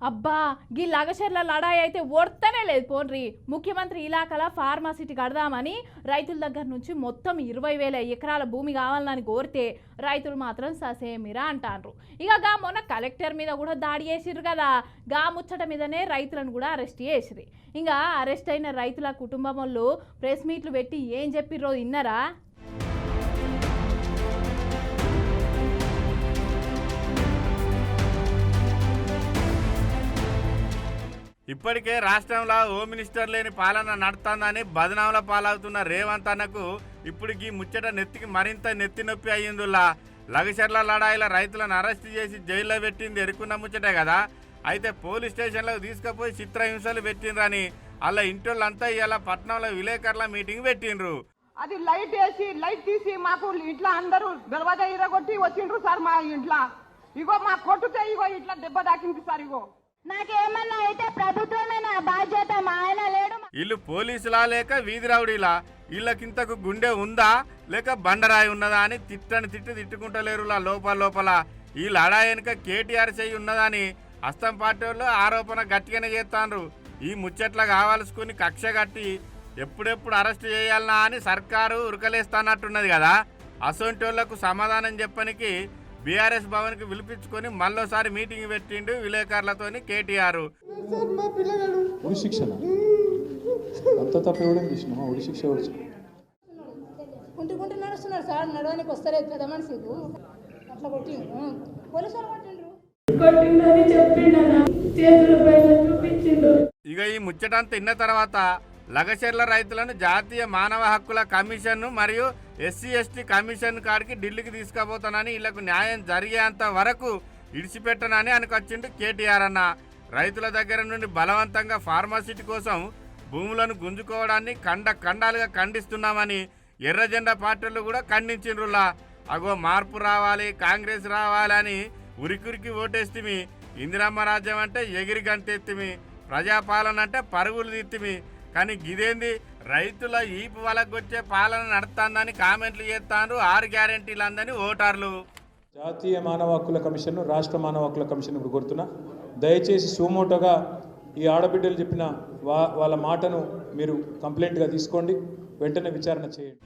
అబ్బా గీ లగచర్ల లడాయి అయితే ఓడతానే లేదు పోన్రి. ముఖ్యమంత్రి ఇలాకల ఫార్మాసిటీ కడదామని రైతుల దగ్గర నుంచి మొత్తం 20,000 ఎకరాల భూమి కావాలని కోరితే రైతులు మాత్రం ససేమిరా అంటారు. ఇక మొన్న కలెక్టర్ మీద కూడా దాడి చేసిర్రు కదా, గా ముచ్చట మీదనే రైతులను కూడా అరెస్ట్ చేసిర్రు. ఇంకా అరెస్ట్ అయిన రైతుల కుటుంబం వాళ్ళు ప్రెస్ మీట్లు పెట్టి ఏం చెప్పిర్రో విన్నారా? ఇప్పటికే రాష్ట్రంలో హోమ్ మినిస్టర్ లేని పాలన నడుతుందని బదనాముల పాలవుతున్న రేవంత్ అన్నకు ఇప్పుడు ఈ ముచ్చట నెత్తికి మరింత నెత్తి నొప్పి అయ్యిందులా. లగచర్ల లడాయిల రైతులను అరెస్ట్ చేసి జైల్లో పెట్టింది ఎరుకున్న ముచ్చటే కదా. అయితే పోలీస్ స్టేషన్లకు తీసుకుపోయి చిత్రహింసలు పెట్టిండ్రని అలా ఇంటోళ్ళంతా ఇలా పట్నంలో విలేకరుల మీటింగ్ పెట్టిండ్రు. అది లైట్ వేసి లైట్ తీసి మాకు ఇంట్లో అందరూ దర్వాజా ఇరగొట్టి వచ్చిండ్రు సార్. మా ఇంట్లో ఇగో మా కొట్టుతే ఇగో ఇట్లా దెబ్బ తాకింది సార్. ఇగో నాకేమన్నా అయితే ప్రభుత్వమే నా బాధ్యత, మా ఆయన లేడు. వీళ్ళు పోలీసులా లేక వీధి రౌడీలా? వీళ్ళకింతకు గుండె ఉందా లేక బండరాయి ఉన్నదా అని తిట్టుకుంటలేరులా లోపల. ఈ లడాయి వెనుక కేటీఆర్ చెయ్యి ఉన్నదని అస్తం పార్టీ వాళ్ళు ఆరోపణ గట్టిగానే చేస్తాండ్రు. ఈ ముచ్చట్ల కావాల్సుకుని కక్ష కట్టి ఎప్పుడెప్పుడు అరెస్ట్ చేయాలనా అని సర్కారు ఉరకలేస్తానట్టున్నది కదా. అసొంటి వాళ్లకు సమాధానం చెప్పనికి బీఆర్ఎస్ భవన్ కి పిలిపించుకొని మళ్ళోసారి మీటింగ్ పెట్టిండు విలేకరులతోని కేటీఆర్. నడుస్తున్నారు సార్, నడవడానికి వస్తలేదు పెద్ద మనిషికు అట్లా కొట్టి పోలీసు వాళ్ళు కొట్టిండ్రు. ఇక ఈ ముచ్చటంతా తిన్న తర్వాత లగచర్ల రైతులను జాతీయ మానవ హక్కుల కమిషన్ మరియు SC/ST కమిషన్ కాడికి ఢిల్లీకి తీసుకుపోతానని వీళ్లకు న్యాయం జరిగేంత వరకు ఇడిచిపెట్టనని అనుకొచ్చిండు కేటీఆర్ అన్న. రైతుల దగ్గర నుండి బలవంతంగా ఫార్మాసిటీ కోసం భూములను గుంజుకోవడాన్ని ఖండాలుగా ఖండిస్తున్నామని ఎర్ర జెండా పార్టీలు కూడా ఖండించిండ్రులా. అగో మార్పు రావాలి, కాంగ్రెస్ రావాలని ఉరికి ఓటేస్తిమి, ఇందిరమ్మ రాజ్యం అంటే ఎగిరి గంతెత్తిమి, ప్రజాపాలన అంటే పరుగులు తీత్తిమి. కానీ గిదేంది రైతుల ఈపు వలకొచ్చే పాలన నడుతుందని కామెంట్లు చేస్తాను 6 గ్యారెంటీలు అందని ఓటర్లు. జాతీయ మానవ హక్కుల కమిషన్, రాష్ట్ర మానవ హక్కుల కమిషన్ ఇప్పుడు కోరుతున్నా, దయచేసి సుమోటోగా ఈ ఆడబిడ్డలు చెప్పిన వాళ్ళ మాటను మీరు కంప్లైంట్గా తీసుకోండి, వెంటనే విచారణ చేయండి.